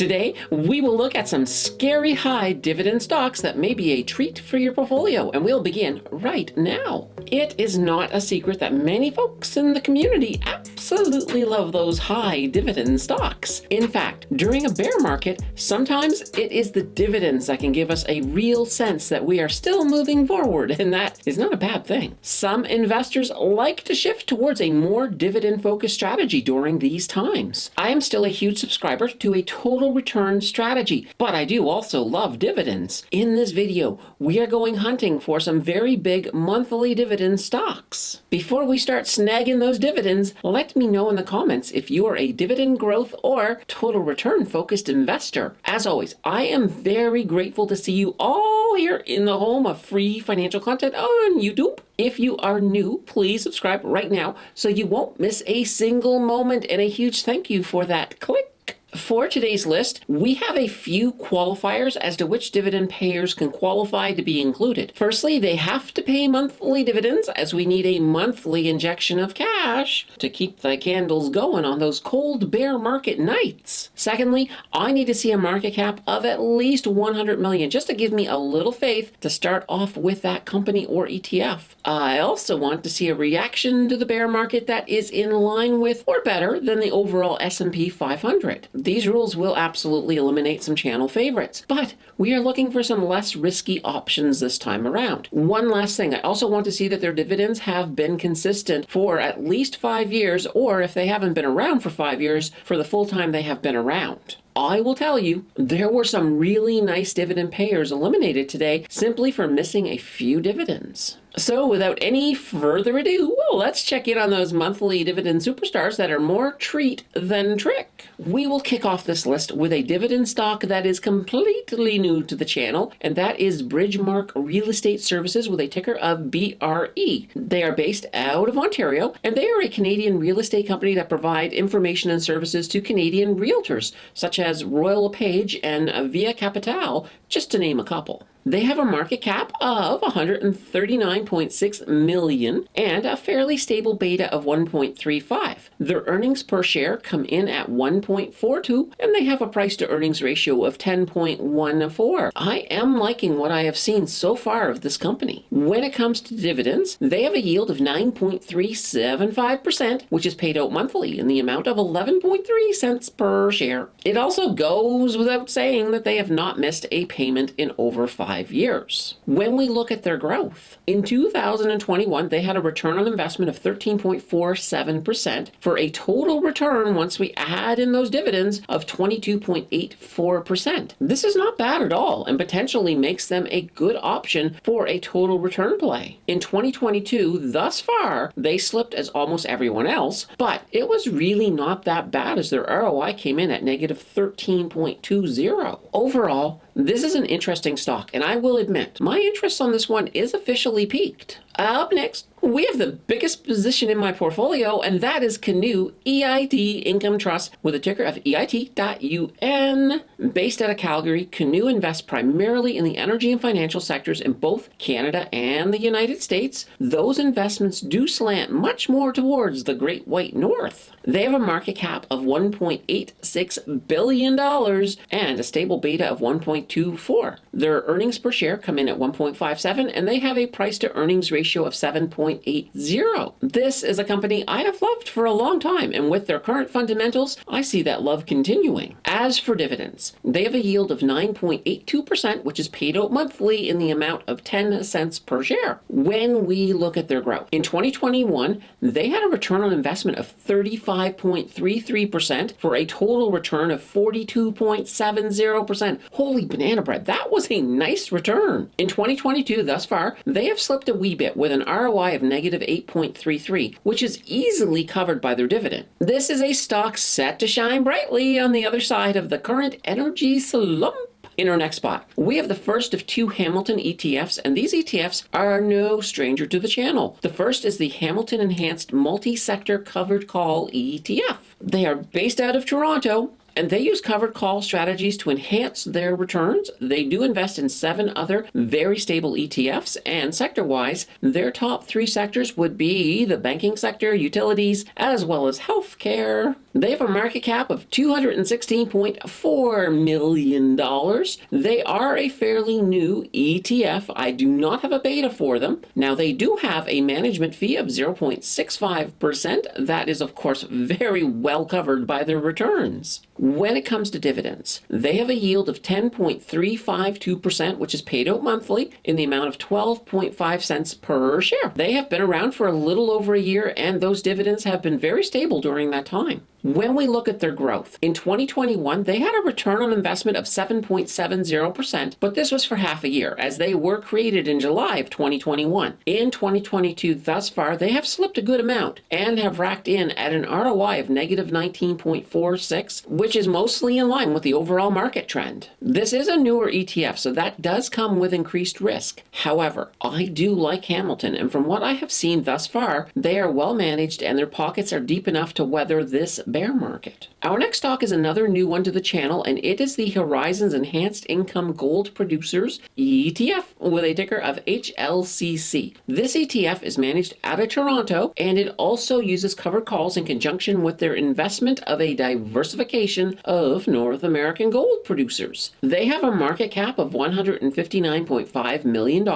Today, we will look at some scary high dividend stocks that may be a treat for your portfolio, and we'll begin right now. It is not a secret that many folks in the community absolutely love those high dividend stocks. In fact, during a bear market, sometimes it is the dividends that can give us a real sense that we are still moving forward, and that is not a bad thing. Some investors like to shift towards a more dividend-focused strategy during these times. I am still a huge subscriber to a total return strategy, but I do also love dividends. In this video, we are going hunting for some very big monthly dividend stocks. Before we start snagging those dividends, let me know in the comments if you are a dividend growth or total return focused investor. As always, I am very grateful to see you all here in the home of free financial content on YouTube. If you are new, please subscribe right now so you won't miss a single moment, and a huge thank you for that. Click. For today's list, we have a few qualifiers as to which dividend payers can qualify to be included. Firstly, they have to pay monthly dividends, as we need a monthly injection of cash to keep the candles going on those cold bear market nights. Secondly, I need to see a market cap of at least 100 million just to give me a little faith to start off with that company or ETF. I also want to see a reaction to the bear market that is in line with or better than the overall S&P 500. These rules will absolutely eliminate some channel favorites, but we are looking for some less risky options this time around. One last thing, I also want to see that their dividends have been consistent for at least 5 years, or if they haven't been around for 5 years, for the full time they have been around. I will tell you, there were some really nice dividend payers eliminated today simply for missing a few dividends. So without any further ado, let's check in on those monthly dividend superstars that are more treat than trick. We will kick off this list with a dividend stock that is completely new to the channel, and that is Bridgemarq Real Estate Services with a ticker of BRE. They are based out of Ontario, and they are a Canadian real estate company that provide information and services to Canadian realtors, such as Royal LePage and Via Capitale, just to name a couple. They have a market cap of 139.6 million and a fairly stable beta of 1.35. Their earnings per share come in at 1.42, and they have a price to earnings ratio of 10.14. I am liking what I have seen so far of this company. When it comes to dividends, they have a yield of 9.375%, which is paid out monthly in the amount of 11.3 cents per share. It also goes without saying that they have not missed a payment in over 5 years. When we look at their growth, in 2021, they had a return on investment of 13.47% for a total return, once we add in those dividends, of 22.84%. This is not bad at all and potentially makes them a good option for a total return play. In 2022, thus far, they slipped as almost everyone else, but it was really not that bad as their ROI came in at negative 13.20. Overall, this is an interesting stock, and I will admit, my interest on this one is officially peaked. Up next, we have the biggest position in my portfolio, and that is Canoe EIT Income Trust with a ticker of EIT.UN. Based out of Calgary, Canoe invests primarily in the energy and financial sectors in both Canada and the United States. Those investments do slant much more towards the Great White North. They have a market cap of $1.86 billion and a stable beta of 1.24. Their earnings per share come in at 1.57, and they have a price to earnings ratio of 7.80. This is a company I have loved for a long time, and with their current fundamentals, I see that love continuing. As for dividends, they have a yield of 9.82%, which is paid out monthly in the amount of 10 cents per share. When we look at their growth, in 2021, they had a return on investment of 35.33% for a total return of 42.70%. Holy banana bread, that was a nice return. In 2022, thus far, they have slipped a wee bit with an ROI of negative 8.33, which is easily covered by their dividend. This is a stock set to shine brightly on the other side of the current energy slump. In our next spot, we have the first of 2 Hamilton ETFs, and these ETFs are no stranger to the channel. The first is the Hamilton Enhanced Multi-Sector Covered Call ETF. They are based out of Toronto, and they use covered call strategies to enhance their returns. They do invest in 7 other very stable ETFs, and sector-wise, their top 3 sectors would be the banking sector, utilities, as well as healthcare. They have a market cap of $216.4 million. They are a fairly new ETF. I do not have a beta for them. Now, they do have a management fee of 0.65%. That is, of course, very well covered by their returns. When it comes to dividends, they have a yield of 10.352%, which is paid out monthly in the amount of 12.5 cents per share. They have been around for a little over a year, and those dividends have been very stable during that time. When we look at their growth, in 2021, they had a return on investment of 7.70%, but this was for half a year, as they were created in July of 2021. In 2022, thus far, they have slipped a good amount and have racked in at an ROI of negative 19.46, which is mostly in line with the overall market trend. This is a newer ETF, so that does come with increased risk. However, I do like Hamilton, and from what I have seen thus far, they are well managed and their pockets are deep enough to weather this bear market. Our next stock is another new one to the channel, and it is the Horizons Enhanced Income Gold Producers ETF with a ticker of HLCC. This ETF is managed out of Toronto, and it also uses covered calls in conjunction with their investment of a diversification of North American gold producers. They have a market cap of $159.5 million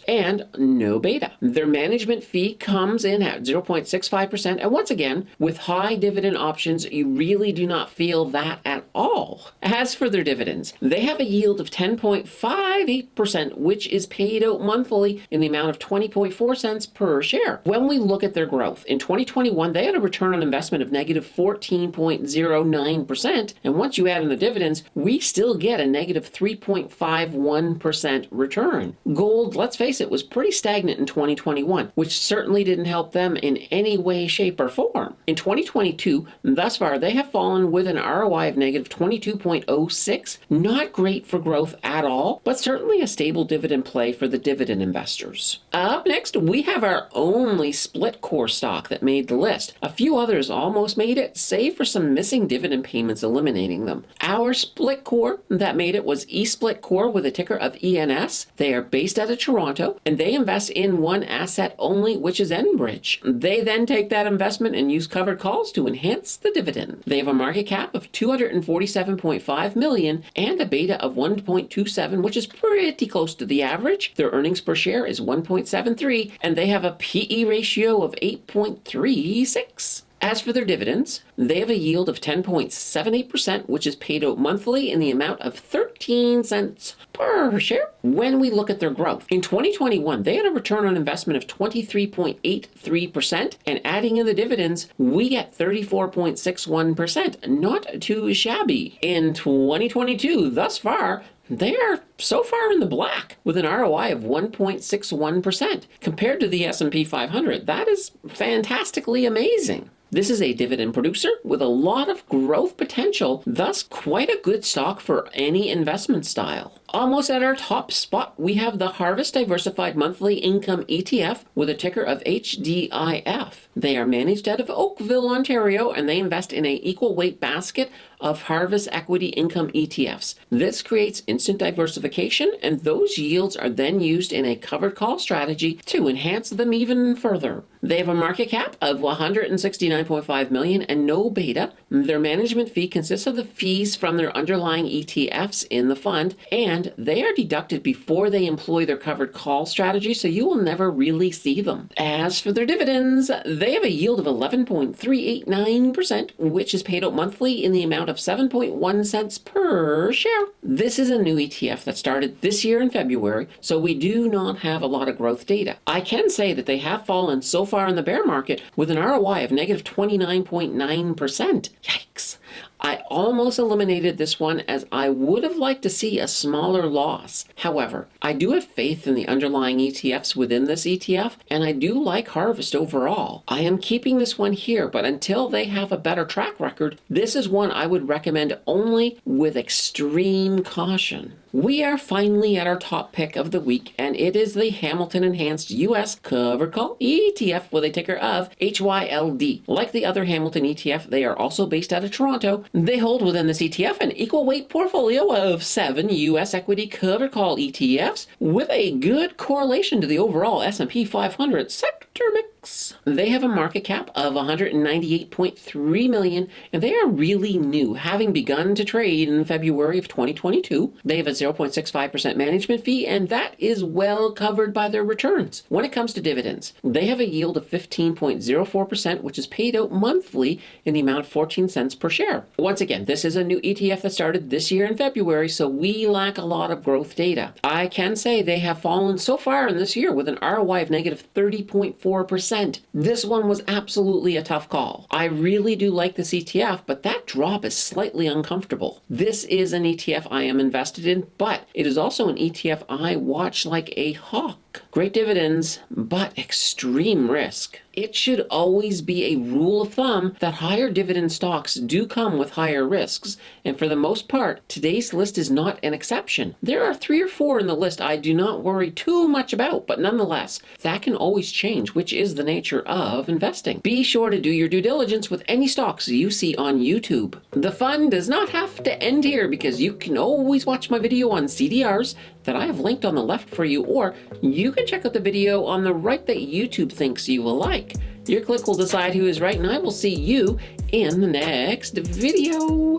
and no beta. Their management fee comes in at 0.65%, and once again, with high dividend options, you really do not feel that at all. As for their dividends, they have a yield of 10.58%, which is paid out monthly in the amount of 20.4 cents per share. When we look at their growth, in 2021, they had a return on investment of negative 14.09%, and once you add in the dividends, we still get a negative 3.51% return. Gold, let's face it, was pretty stagnant in 2021, which certainly didn't help them in any way, shape, or form. In 2022, thus far, they have fallen with an ROI of negative 22.06. Not great for growth at all, but certainly a stable dividend play for the dividend investors. Up next, we have our only split core stock that made the list. A few others almost made it, save for some missing dividend payments eliminating them. Our split core that made it was eSplit Core with a ticker of ENS. They are based out of Toronto, and they invest in one asset only, which is Enbridge. They then take that investment and use covered calls to enhance the dividend. They have a market cap of $247.5 million and a beta of 1.27, which is pretty close to the average. Their earnings per share is 1.73, and they have a PE ratio of 8.36. As for their dividends, they have a yield of 10.78%, which is paid out monthly in the amount of 13 cents per share. When we look at their growth, in 2021, they had a return on investment of 23.83%, and adding in the dividends, we get 34.61%. Not too shabby. In 2022, thus far, they are so far in the black with an ROI of 1.61% compared to the S&P 500. That is fantastically amazing. This is a dividend producer with a lot of growth potential, thus quite a good stock for any investment style. Almost at our top spot, we have the Harvest Diversified Monthly Income ETF with a ticker of HDIF. They are managed out of Oakville, Ontario, and they invest in an equal weight basket of Harvest Equity Income ETFs. This creates instant diversification, and those yields are then used in a covered call strategy to enhance them even further. They have a market cap of $169.5 million and no beta. Their management fee consists of the fees from their underlying ETFs in the fund, and they are deducted before they employ their covered call strategy, so you will never really see them. As for their dividends, they have a yield of 11.389%, which is paid out monthly in the amount of 7.1 cents per share. This is a new ETF that started this year in February, so we do not have a lot of growth data. I can say that they have fallen so far in the bear market with an ROI of negative 29.9%. Yikes. I almost eliminated this one as I would have liked to see a smaller loss. However, I do have faith in the underlying ETFs within this ETF, and I do like Harvest overall. I am keeping this one here, but until they have a better track record, this is one I would recommend only with extreme caution. We are finally at our top pick of the week, and it is the Hamilton Enhanced US Covered Call ETF with a ticker of HYLD. Like the other Hamilton ETF, they are also based out of Toronto. They hold within this ETF an equal weight portfolio of 7 US equity covered call ETFs with a good correlation to the overall S&P 500 sector mix. stocks. They have a market cap of 198.3 million, and they are really new, having begun to trade in February of 2022. They have a 0.65% management fee, and that is well covered by their returns. When it comes to dividends, they have a yield of 15.04%, which is paid out monthly in the amount of 14 cents per share. Once again, this is a new ETF that started this year in February, so we lack a lot of growth data. I can say they have fallen so far in this year with an ROI of negative 30.4%. This one was absolutely a tough call. I really do like this ETF, but that drop is slightly uncomfortable. This is an ETF I am invested in, but it is also an ETF I watch like a hawk. Great dividends, but extreme risk. It should always be a rule of thumb that higher dividend stocks do come with higher risks, and for the most part, today's list is not an exception. There are 3 or 4 in the list I do not worry too much about, but nonetheless, that can always change, which is the nature of investing. Be sure to do your due diligence with any stocks you see on YouTube. The fun does not have to end here, because you can always watch my video on CDRs that I have linked on the left for you, or you can check out the video on the right that YouTube thinks you will like. Your click will decide who is right, and I will see you in the next video.